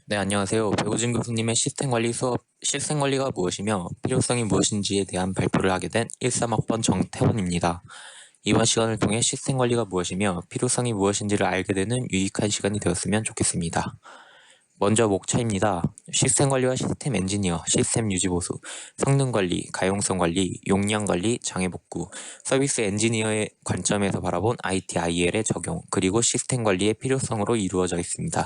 네, 안녕하세요. 배우진 교수님의 시스템 관리 수업, 시스템 관리가 무엇이며 필요성이 무엇인지에 대한 발표를 하게 된 13학번 정태원입니다. 이번 시간을 통해 시스템 관리가 무엇이며 필요성이 무엇인지를 알게 되는 유익한 시간이 되었으면 좋겠습니다. 먼저 목차입니다. 시스템 관리와 시스템 엔지니어, 시스템 유지 보수, 성능 관리, 가용성 관리, 용량 관리, 장애 복구, 서비스 엔지니어의 관점에서 바라본 ITIL의 적용, 그리고 시스템 관리의 필요성으로 이루어져 있습니다.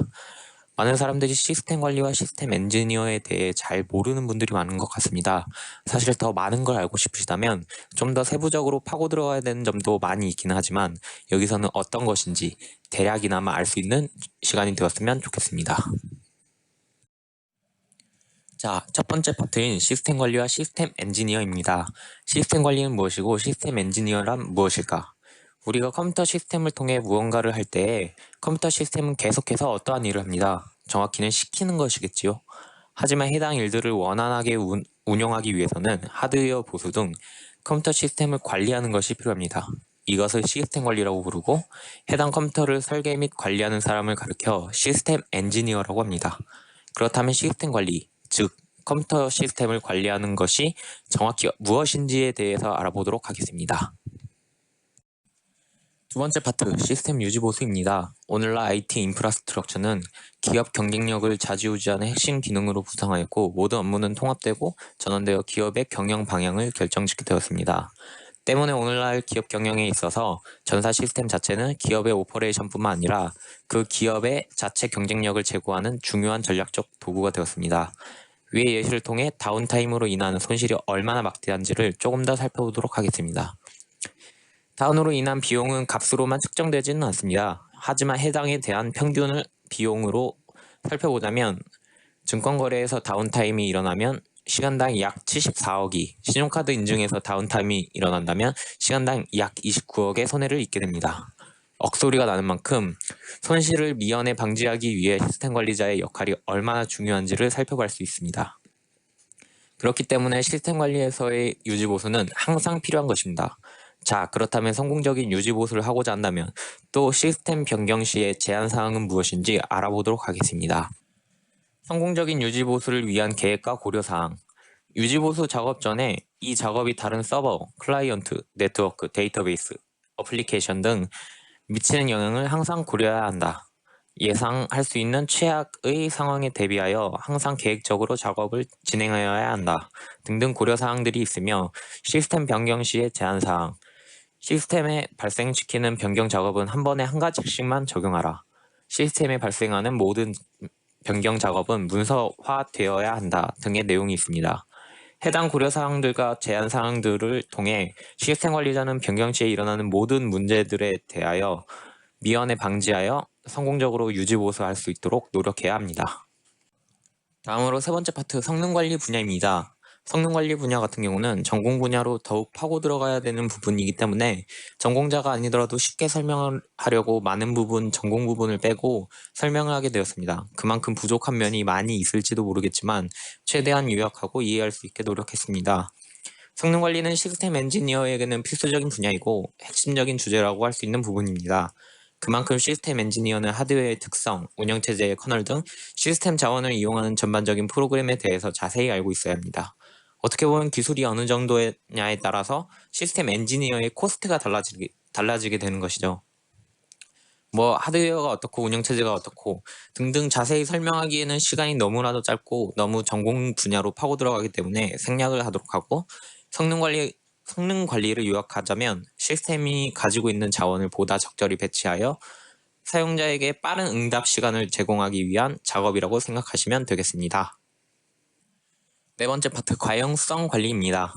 많은 사람들이 시스템 관리와 시스템 엔지니어에 대해 잘 모르는 분들이 많은 것 같습니다. 사실 더 많은 걸 알고 싶으시다면 좀 더 세부적으로 파고 들어가야 되는 점도 많이 있기는 하지만 여기서는 어떤 것인지 대략이나마 알 수 있는 시간이 되었으면 좋겠습니다. 자, 첫 번째 파트인 시스템 관리와 시스템 엔지니어입니다. 시스템 관리는 무엇이고 시스템 엔지니어란 무엇일까? 우리가 컴퓨터 시스템을 통해 무언가를 할 때 컴퓨터 시스템은 계속해서 어떠한 일을 합니다. 정확히는 시키는 것이겠지요. 하지만 해당 일들을 원활하게 운영하기 위해서는 하드웨어 보수 등 컴퓨터 시스템을 관리하는 것이 필요합니다. 이것을 시스템 관리라고 부르고 해당 컴퓨터를 설계 및 관리하는 사람을 가리켜 시스템 엔지니어라고 합니다. 그렇다면 시스템 관리, 즉 컴퓨터 시스템을 관리하는 것이 정확히 무엇인지에 대해서 알아보도록 하겠습니다. 두 번째 파트, 시스템 유지 보수입니다. 오늘날 IT 인프라스트럭처는 기업 경쟁력을 좌지우지하는 핵심 기능으로 구성하였고 모든 업무는 통합되고 전환되어 기업의 경영 방향을 결정짓게 되었습니다. 때문에 오늘날 기업 경영에 있어서 전사 시스템 자체는 기업의 오퍼레이션뿐만 아니라 그 기업의 자체 경쟁력을 제고하는 중요한 전략적 도구가 되었습니다. 위의 예시를 통해 다운타임으로 인한 손실이 얼마나 막대한지를 조금 더 살펴보도록 하겠습니다. 다운으로 인한 비용은 값으로만 측정되지는 않습니다. 하지만 해당에 대한 평균을 비용으로 살펴보자면 증권거래에서 다운타임이 일어나면 시간당 약 74억이, 신용카드 인증에서 다운타임이 일어난다면 시간당 약 29억의 손해를 입게 됩니다. 억소리가 나는 만큼 손실을 미연에 방지하기 위해 시스템 관리자의 역할이 얼마나 중요한지를 살펴볼 수 있습니다. 그렇기 때문에 시스템 관리에서의 유지보수는 항상 필요한 것입니다. 자, 그렇다면 성공적인 유지보수를 하고자 한다면 또 시스템 변경 시의 제한사항은 무엇인지 알아보도록 하겠습니다. 성공적인 유지보수를 위한 계획과 고려사항. 유지보수 작업 전에 이 작업이 다른 서버, 클라이언트, 네트워크, 데이터베이스, 어플리케이션 등 미치는 영향을 항상 고려해야 한다. 예상할 수 있는 최악의 상황에 대비하여 항상 계획적으로 작업을 진행하여야 한다. 등등 고려사항들이 있으며 시스템 변경 시의 제한사항. 시스템에 발생시키는 변경 작업은 한 번에 한 가지씩만 적용하라. 시스템에 발생하는 모든 변경 작업은 문서화되어야 한다 등의 내용이 있습니다. 해당 고려사항들과 제한사항들을 통해 시스템 관리자는 변경 시에 일어나는 모든 문제들에 대하여 미연에 방지하여 성공적으로 유지보수할 수 있도록 노력해야 합니다. 다음으로 세 번째 파트 성능관리 분야입니다. 성능관리 분야 같은 경우는 전공 분야로 더욱 파고 들어가야 되는 부분이기 때문에 전공자가 아니더라도 쉽게 설명을 하려고 많은 부분, 전공 부분을 빼고 설명을 하게 되었습니다. 그만큼 부족한 면이 많이 있을지도 모르겠지만 최대한 요약하고 이해할 수 있게 노력했습니다. 성능관리는 시스템 엔지니어에게는 필수적인 분야이고 핵심적인 주제라고 할 수 있는 부분입니다. 그만큼 시스템 엔지니어는 하드웨어의 특성, 운영체제의 커널 등 시스템 자원을 이용하는 전반적인 프로그램에 대해서 자세히 알고 있어야 합니다. 어떻게 보면 기술이 어느 정도냐에 따라서 시스템 엔지니어의 코스트가 달라지게 되는 것이죠. 하드웨어가 어떻고 운영체제가 어떻고 등등 자세히 설명하기에는 시간이 너무나도 짧고 너무 전공 분야로 파고 들어가기 때문에 생략을 하도록 하고 성능 관리를 요약하자면 시스템이 가지고 있는 자원을 보다 적절히 배치하여 사용자에게 빠른 응답 시간을 제공하기 위한 작업이라고 생각하시면 되겠습니다. 네 번째 파트 가용성 관리입니다.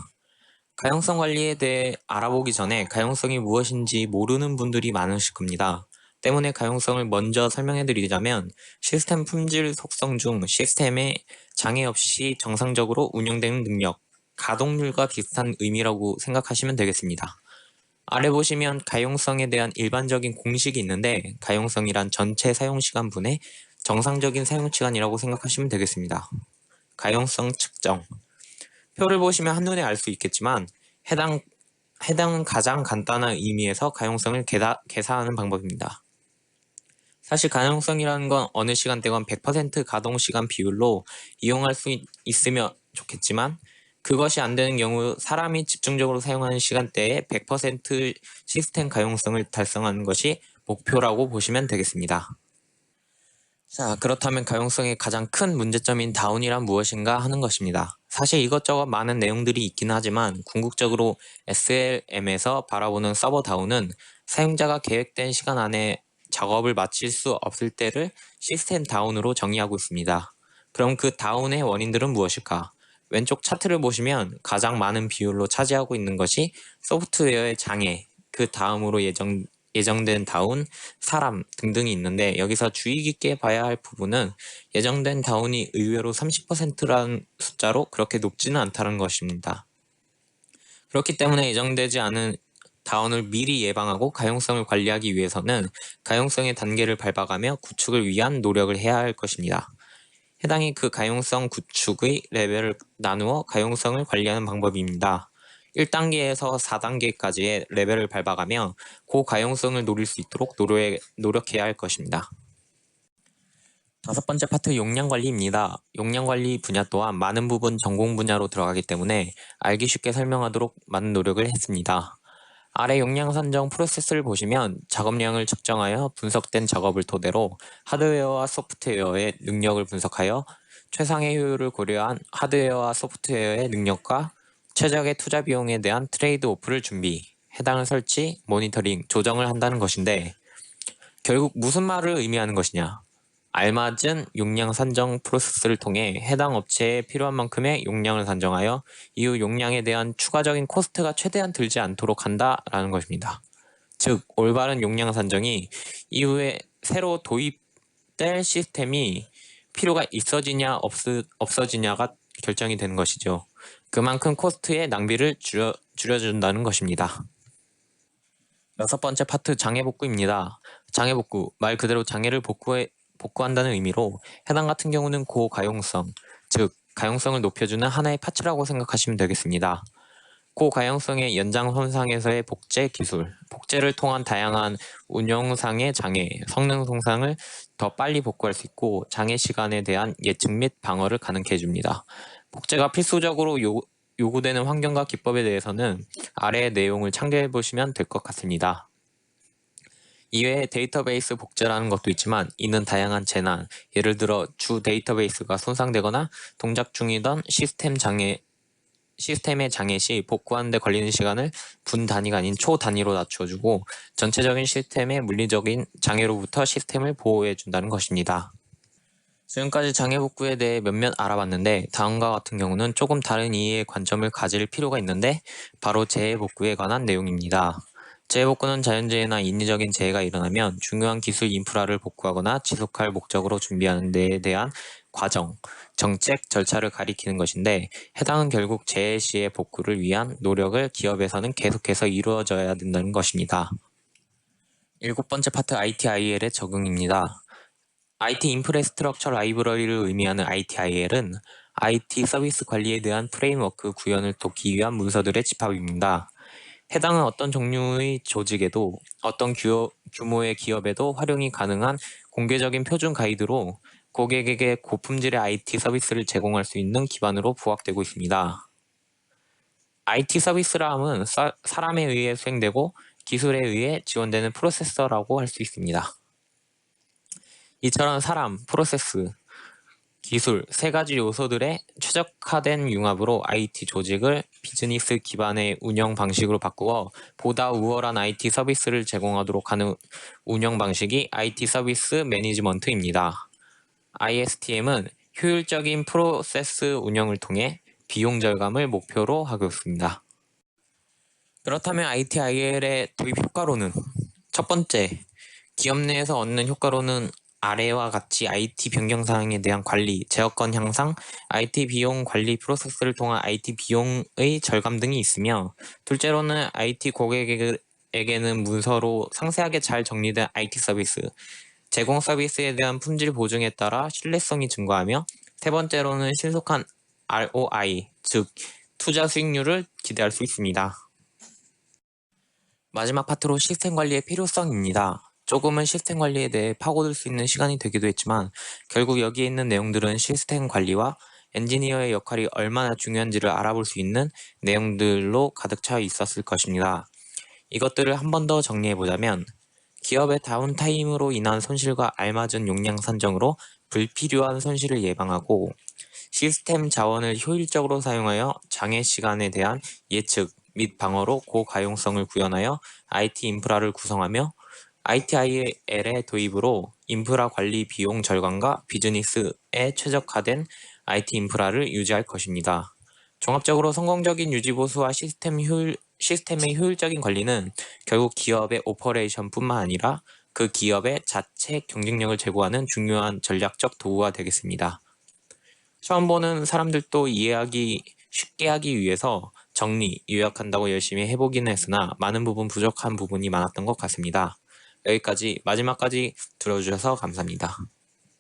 가용성 관리에 대해 알아보기 전에 가용성이 무엇인지 모르는 분들이 많으실 겁니다. 때문에 가용성을 먼저 설명해 드리자면 시스템 품질 속성 중 시스템의 장애 없이 정상적으로 운영되는 능력, 가동률과 비슷한 의미라고 생각하시면 되겠습니다. 아래 보시면 가용성에 대한 일반적인 공식이 있는데 가용성이란 전체 사용시간 분의 정상적인 사용시간이라고 생각하시면 되겠습니다. 가용성 측정. 표를 보시면 한눈에 알 수 있겠지만 해당은 가장 간단한 의미에서 가용성을 계산하는 방법입니다. 사실 가능성이라는 건 어느 시간대건 100% 가동시간 비율로 이용할 수 있으면 좋겠지만 그것이 안 되는 경우 사람이 집중적으로 사용하는 시간대에 100% 시스템 가용성을 달성하는 것이 목표라고 보시면 되겠습니다. 자, 그렇다면 가용성의 가장 큰 문제점인 다운이란 무엇인가 하는 것입니다. 사실 이것저것 많은 내용들이 있긴 하지만 궁극적으로 SLM에서 바라보는 서버 다운은 사용자가 계획된 시간 안에 작업을 마칠 수 없을 때를 시스템 다운으로 정의하고 있습니다. 그럼 그 다운의 원인들은 무엇일까? 왼쪽 차트를 보시면 가장 많은 비율로 차지하고 있는 것이 소프트웨어의 장애, 그 다음으로 예정된 다운, 사람 등등이 있는데 여기서 주의 깊게 봐야 할 부분은 예정된 다운이 의외로 30%라는 숫자로 그렇게 높지는 않다는 것입니다. 그렇기 때문에 예정되지 않은 다운을 미리 예방하고 가용성을 관리하기 위해서는 가용성의 단계를 밟아가며 구축을 위한 노력을 해야 할 것입니다. 해당이 그 가용성 구축의 레벨을 나누어 가용성을 관리하는 방법입니다. 1단계에서 4단계까지의 레벨을 밟아가며 고가용성을 노릴 수 있도록 노력해야 할 것입니다. 다섯 번째 파트 용량 관리입니다. 용량 관리 분야 또한 많은 부분 전공 분야로 들어가기 때문에 알기 쉽게 설명하도록 많은 노력을 했습니다. 아래 용량 산정 프로세스를 보시면 작업량을 측정하여 분석된 작업을 토대로 하드웨어와 소프트웨어의 능력을 분석하여 최상의 효율을 고려한 하드웨어와 소프트웨어의 능력과 최적의 투자 비용에 대한 트레이드 오프를 준비, 해당을 설치, 모니터링, 조정을 한다는 것인데 결국 무슨 말을 의미하는 것이냐? 알맞은 용량 산정 프로세스를 통해 해당 업체에 필요한 만큼의 용량을 산정하여 이후 용량에 대한 추가적인 코스트가 최대한 들지 않도록 한다라는 것입니다. 즉, 올바른 용량 산정이 이후에 새로 도입될 시스템이 필요가 있어지냐 없어지냐가 결정이 되는 것이죠. 그만큼 코스트의 낭비를 줄여준다는 것입니다. 여섯 번째 파트 장애복구입니다. 장애복구, 말 그대로 장애를 복구한다는 의미로 해당 같은 경우는 고가용성, 즉 가용성을 높여주는 하나의 파츠라고 생각하시면 되겠습니다. 고가용성의 연장선상에서의 복제 기술, 복제를 통한 다양한 운영상의 장애, 성능 손상을 더 빨리 복구할 수 있고 장애 시간에 대한 예측 및 방어를 가능케 해줍니다. 복제가 필수적으로 요구되는 환경과 기법에 대해서는 아래의 내용을 참고해 보시면 될 것 같습니다. 이외에 데이터베이스 복제라는 것도 있지만 이는 다양한 재난, 예를 들어 주 데이터베이스가 손상되거나 동작 중이던 시스템의 장애 시 복구하는 데 걸리는 시간을 분 단위가 아닌 초 단위로 낮춰주고 전체적인 시스템의 물리적인 장애로부터 시스템을 보호해 준다는 것입니다. 지금까지 장애 복구에 대해 몇몇 알아봤는데 다음과 같은 경우는 조금 다른 이해의 관점을 가질 필요가 있는데 바로 재해 복구에 관한 내용입니다. 재해 복구는 자연재해나 인위적인 재해가 일어나면 중요한 기술 인프라를 복구하거나 지속할 목적으로 준비하는 데에 대한 과정, 정책, 절차를 가리키는 것인데 해당은 결국 재해 시의 복구를 위한 노력을 기업에서는 계속해서 이루어져야 된다는 것입니다. 일곱 번째 파트 ITIL의 적용입니다. IT 인프라스트럭처 라이브러리를 의미하는 ITIL은 IT 서비스 관리에 대한 프레임워크 구현을 돕기 위한 문서들의 집합입니다. 해당은 어떤 종류의 조직에도 어떤 규모의 기업에도 활용이 가능한 공개적인 표준 가이드로 고객에게 고품질의 IT 서비스를 제공할 수 있는 기반으로 부각되고 있습니다. IT 서비스라 함은 사람에 의해 수행되고 기술에 의해 지원되는 프로세서라고 할 수 있습니다. 이처럼 사람, 프로세스, 기술 세 가지 요소들의 최적화된 융합으로 IT 조직을 비즈니스 기반의 운영 방식으로 바꾸어 보다 우월한 IT 서비스를 제공하도록 하는 운영 방식이 IT 서비스 매니지먼트입니다. ISTM은 효율적인 프로세스 운영을 통해 비용 절감을 목표로 하고 있습니다. 그렇다면 ITIL의 도입 효과로는 첫 번째, 기업 내에서 얻는 효과로는 아래와 같이 IT 변경 사항에 대한 관리, 제어권 향상, IT 비용 관리 프로세스를 통한 IT 비용의 절감 등이 있으며 둘째로는 IT 고객에게는 문서로 상세하게 잘 정리된 IT 서비스, 제공 서비스에 대한 품질 보증에 따라 신뢰성이 증가하며 세 번째로는 신속한 ROI, 즉 투자 수익률을 기대할 수 있습니다. 마지막 파트로 시스템 관리의 필요성입니다. 조금은 시스템 관리에 대해 파고들 수 있는 시간이 되기도 했지만 결국 여기에 있는 내용들은 시스템 관리와 엔지니어의 역할이 얼마나 중요한지를 알아볼 수 있는 내용들로 가득 차 있었을 것입니다. 이것들을 한 번 더 정리해보자면 기업의 다운타임으로 인한 손실과 알맞은 용량 산정으로 불필요한 손실을 예방하고 시스템 자원을 효율적으로 사용하여 장애 시간에 대한 예측 및 방어로 고가용성을 구현하여 IT 인프라를 구성하며 ITIL의 도입으로 인프라 관리 비용 절감과 비즈니스에 최적화된 IT 인프라를 유지할 것입니다. 종합적으로 성공적인 유지 보수와 시스템의 효율적인 관리는 결국 기업의 오퍼레이션뿐만 아니라 그 기업의 자체 경쟁력을 제고하는 중요한 전략적 도구가 되겠습니다. 처음 보는 사람들도 이해하기 쉽게 하기 위해서 정리, 요약한다고 열심히 해보기는 했으나 많은 부분 부족한 부분이 많았던 것 같습니다. 여기까지 마지막까지 들어주셔서 감사합니다.